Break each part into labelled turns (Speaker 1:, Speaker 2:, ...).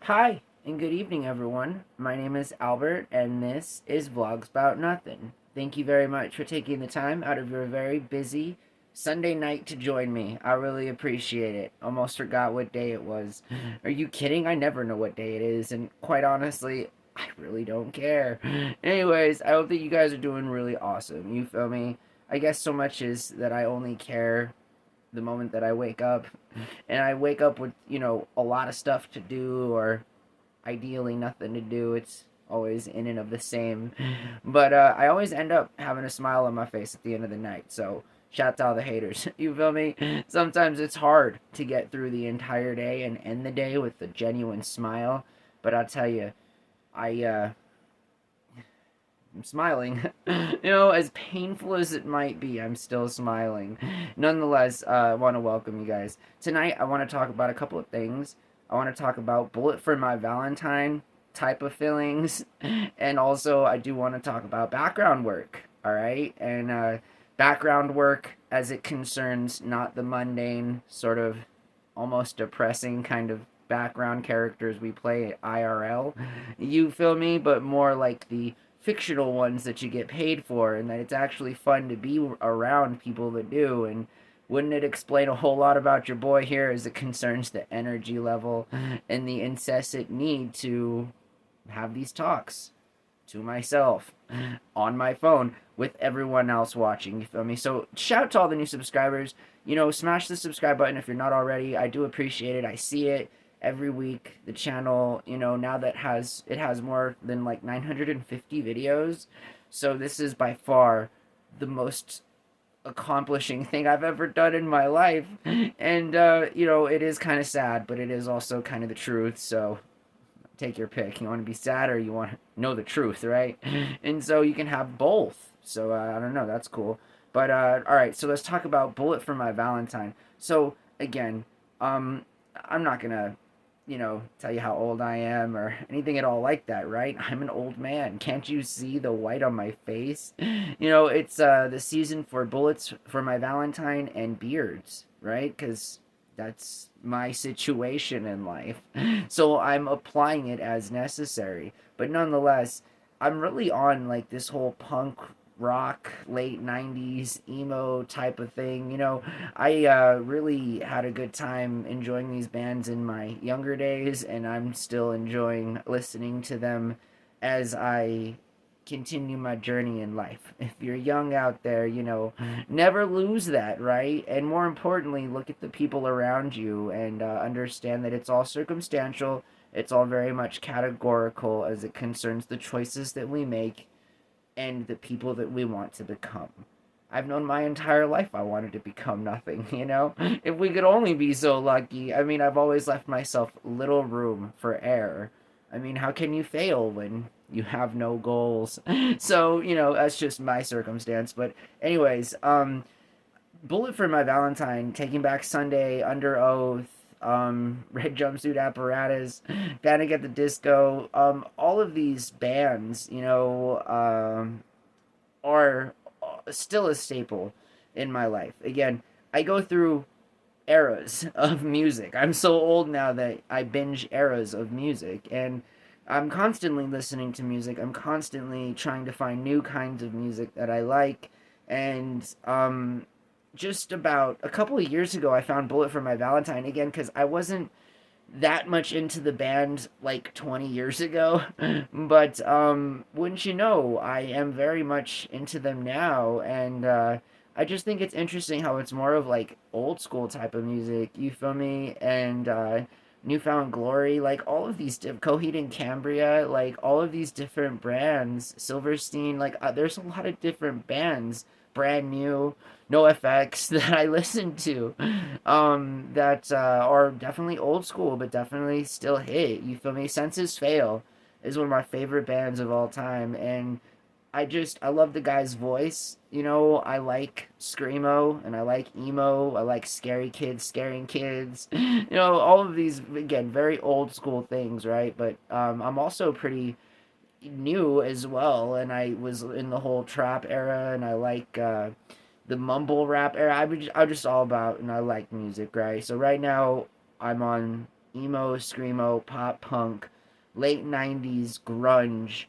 Speaker 1: Hi, and good evening, everyone. My name is Albert, and this is Vlogs About Nothing. Thank you very much for taking the time out of your very busy Sunday night to join me. I really appreciate it. Almost forgot what day it was. Are you kidding? I never know what day it is, and quite honestly, I really don't care. Anyways, I hope that you guys are doing really awesome. You feel me? I guess so much is that I only care the moment that I wake up. And I wake up with, a lot of stuff to do or ideally nothing to do. It's always in and of the same. But I always end up having a smile on my face at the end of the night. So shout out to all the haters. You feel me? Sometimes it's hard to get through the entire day and end the day with a genuine smile. But I'll tell you, I'm smiling. As painful as it might be, I'm still smiling. Nonetheless, I want to welcome you guys. Tonight, I want to talk about a couple of things. I want to talk about Bullet for My Valentine type of feelings. And also, I do want to talk about background work. All right? And background work as it concerns not the mundane, sort of almost depressing kind of background characters we play IRL. You feel me? But more like the fictional ones that you get paid for, and that it's actually fun to be around people that do. And wouldn't it explain a whole lot about your boy here as it concerns the energy level and the incessant need to have these talks to myself on my phone with everyone else watching? You feel me? So shout out to all the new subscribers. Smash the subscribe button if you're not already. I do appreciate it. I see it every week. The channel, now that it has more than like 950 videos. So this is by far the most accomplishing thing I've ever done in my life. And it is kind of sad, but it is also kind of the truth. So take your pick. You want to be sad or you want to know the truth, right? And so you can have both. So I don't know. That's cool. But all right. So let's talk about Bullet for My Valentine. So again, I'm not gonna tell you how old I am or anything at all like that, right? I'm an old man. Can't you see the white on my face? It's the season for bullets for my Valentine and beards, right? Because that's my situation in life. So I'm applying it as necessary. But nonetheless, I'm really on like this whole punk rock late 90s emo type of thing. I really had a good time enjoying these bands in my younger days, and I'm still enjoying listening to them as I continue my journey in life. If you're young out there, never lose that, right? And more importantly, look at the people around you and understand that it's all circumstantial. It's all very much categorical as it concerns the choices that we make and the people that we want to become. I've known my entire life I wanted to become nothing, If we could only be so lucky. I mean, I've always left myself little room for error. I mean, how can you fail when you have no goals? So, that's just my circumstance. But, anyways, Bullet for My Valentine, Taking Back Sunday, Under Oath, Red Jumpsuit Apparatus, Panic at the Disco, all of these bands, are still a staple in my life. Again, I go through eras of music. I'm so old now that I binge eras of music, and I'm constantly listening to music. I'm constantly trying to find new kinds of music that I like, and just about a couple of years ago, I found Bullet for My Valentine again because I wasn't that much into the band like 20 years ago. But wouldn't you know, I am very much into them now. And I just think it's interesting how it's more of like old school type of music. You feel me? And Newfound Glory, like all of these Coheed and Cambria, like all of these different brands, Silverstein, like there's a lot of different bands, brand new, no effects that I listen to, that are definitely old school, but definitely still hit. You feel me? Senses Fail is one of my favorite bands of all time, and I love the guy's voice. I like Screamo and I like emo. I like scary kids scaring kids. All of these again very old school things, right? But I'm also pretty new as well, and I was in the whole trap era, and I like the mumble rap era. I'm just all about, and I like music, right? So right now I'm on emo, screamo, pop punk, late 90s grunge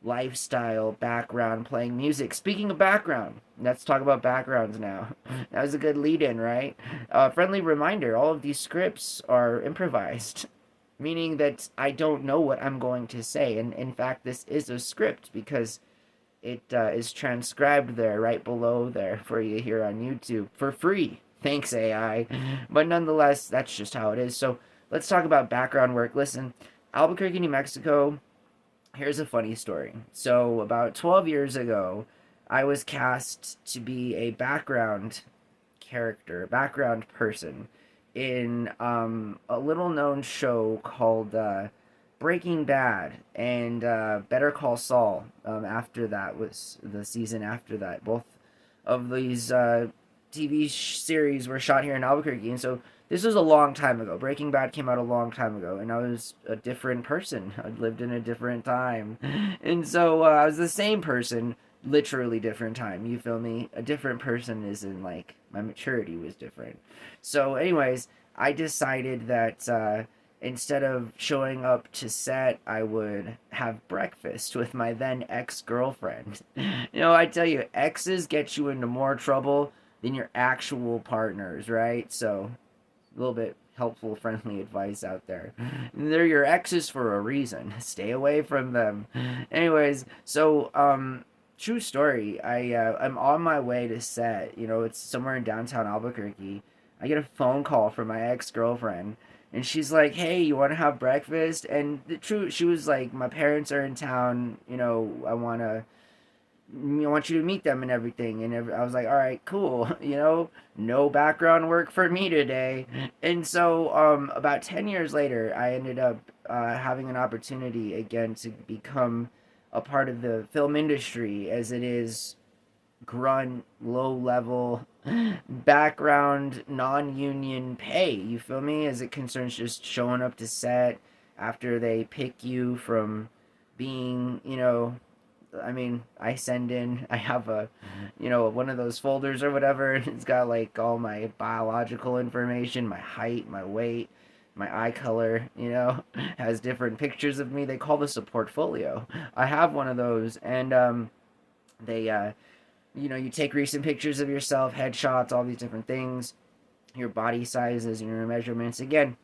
Speaker 1: lifestyle background playing music. Speaking of background, let's talk about backgrounds now. That was a good lead in, right? Friendly reminder, all of these scripts are improvised, meaning that I don't know what I'm going to say. And in fact, this is a script because it is transcribed there, right below there for you here on YouTube for free. Thanks, AI. But nonetheless, that's just how it is. So let's talk about background work. Listen, Albuquerque, New Mexico. Here's a funny story. So, about 12 years ago, I was cast to be a background character, background person in a little known show called Breaking Bad and Better Call Saul. After that was the season after that. Both of these TV series were shot here in Albuquerque, and so this was a long time ago. Breaking Bad came out a long time ago, and I was a different person. I'd lived in a different time, and so I was the same person, literally different time. You feel me? A different person is in like my maturity was different. So, anyways, I decided that instead of showing up to set, I would have breakfast with my then ex girlfriend. You know, I tell you, exes get you into more trouble than your actual partners, right? So, a little bit helpful, friendly advice out there. They're your exes for a reason. Stay away from them. Anyways, so true story. I'm on my way to set. You know, it's somewhere in downtown Albuquerque. I get a phone call from my ex girlfriend, and she's like, "Hey, you want to have breakfast?" And the truth, she was like, "My parents are in town. You know, I want you to meet them and everything." And I was like, all right, cool. You know, no background work for me today. And so, about 10 years later, I ended up having an opportunity again to become a part of the film industry as it is grunt, low level, background, non union pay. You feel me? As it concerns just showing up to set after they pick you from being, you know, I mean, I send in, I have a, you know, one of those folders or whatever, and it's got like all my biological information, my height, my weight, my eye color, you know, has different pictures of me. They call this a portfolio. I have one of those, and they, you know, you take recent pictures of yourself, headshots, all these different things, your body sizes, and your measurements. Again,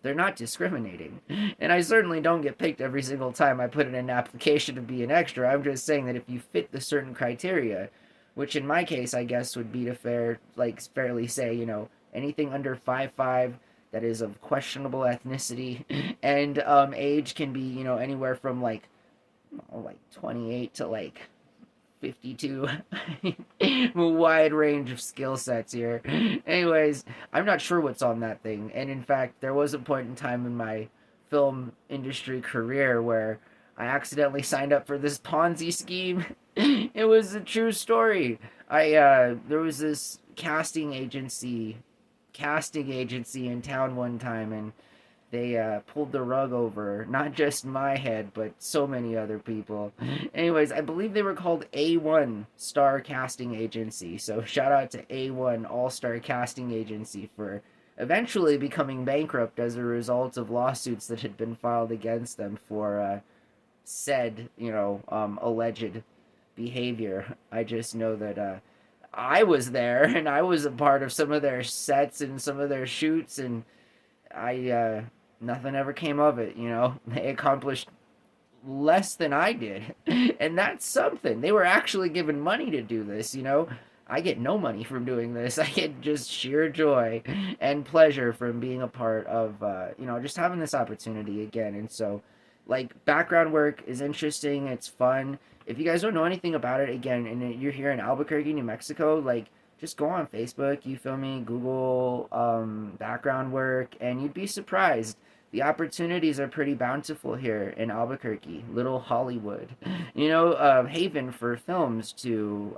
Speaker 1: they're not discriminating. And I certainly don't get picked every single time I put in an application to be an extra. I'm just saying that if you fit the certain criteria, which in my case I guess would be to fairly say, you know, anything under 5'5" that is of questionable ethnicity and age can be, you know, anywhere from like 28 to like 52. A wide range of skill sets here. Anyways, I'm not sure what's on that thing. And in fact, there was a point in time in my film industry career where I accidentally signed up for this Ponzi scheme. It was a true story. There was this casting agency in town one time, and they pulled the rug over not just my head but so many other people. Anyways, I believe they were called A1 Star Casting Agency, so shout out to A1 All Star Casting Agency for eventually becoming bankrupt as a result of lawsuits that had been filed against them for said, you know, alleged behavior. I just know that I was there and I was a part of some of their sets and some of their shoots, and I nothing ever came of it, you know. They accomplished less than I did. And that's something. They were actually given money to do this, you know. I get no money from doing this. I get just sheer joy and pleasure from being a part of you know, just having this opportunity again. And so like background work is interesting, it's fun. If you guys don't know anything about it, again, and you're here in Albuquerque, New Mexico, like just go on Facebook, you feel me, Google background work, and you'd be surprised. The opportunities are pretty bountiful here in Albuquerque, little Hollywood, you know, haven for films to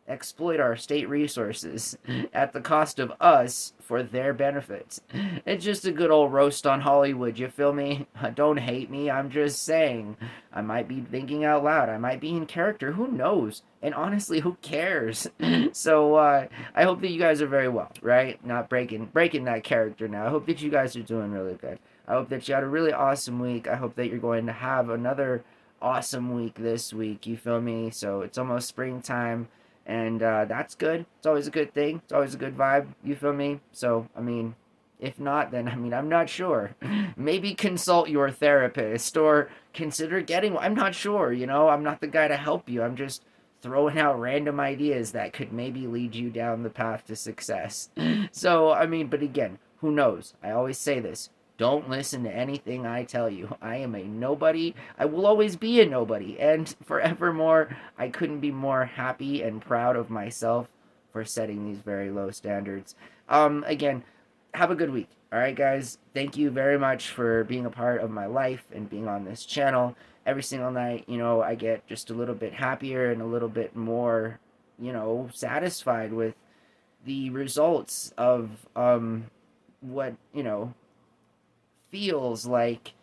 Speaker 1: exploit our state resources at the cost of us for their benefits. It's just a good old roast on Hollywood, you feel me? Don't hate me, I'm just saying. I might be thinking out loud, I might be in character, who knows? And honestly, who cares? So I hope that you guys are very well, right? Not breaking that character now. I hope that you guys are doing really good. I hope that you had a really awesome week. I hope that you're going to have another awesome week this week, you feel me? So it's almost springtime, and that's good. It's always a good thing. It's always a good vibe, you feel me? So, I mean, if not, then, I mean, I'm not sure. Maybe consult your therapist or consider getting one. I'm not sure, you know? I'm not the guy to help you. I'm just throwing out random ideas that could maybe lead you down the path to success. So, I mean, but again, who knows? I always say this. Don't listen to anything I tell you. I am a nobody. I will always be a nobody. And forevermore, I couldn't be more happy and proud of myself for setting these very low standards. Again, have a good week. All right, guys. Thank you very much for being a part of my life and being on this channel. Every single night, you know, I get just a little bit happier and a little bit more, you know, satisfied with the results of what, you know, feels like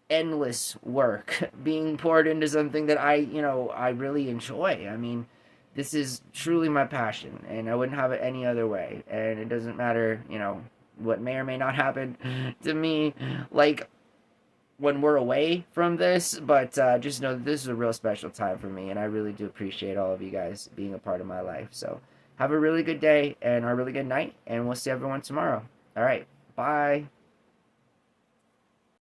Speaker 1: endless work being poured into something that I really enjoy. I mean, this is truly my passion, and I wouldn't have it any other way. And it doesn't matter, you know, what may or may not happen to me, like, when we're away from this, but just know that this is a real special time for me, and I really do appreciate all of you guys being a part of my life. So have a really good day and a really good night, and we'll see everyone tomorrow. All right, bye.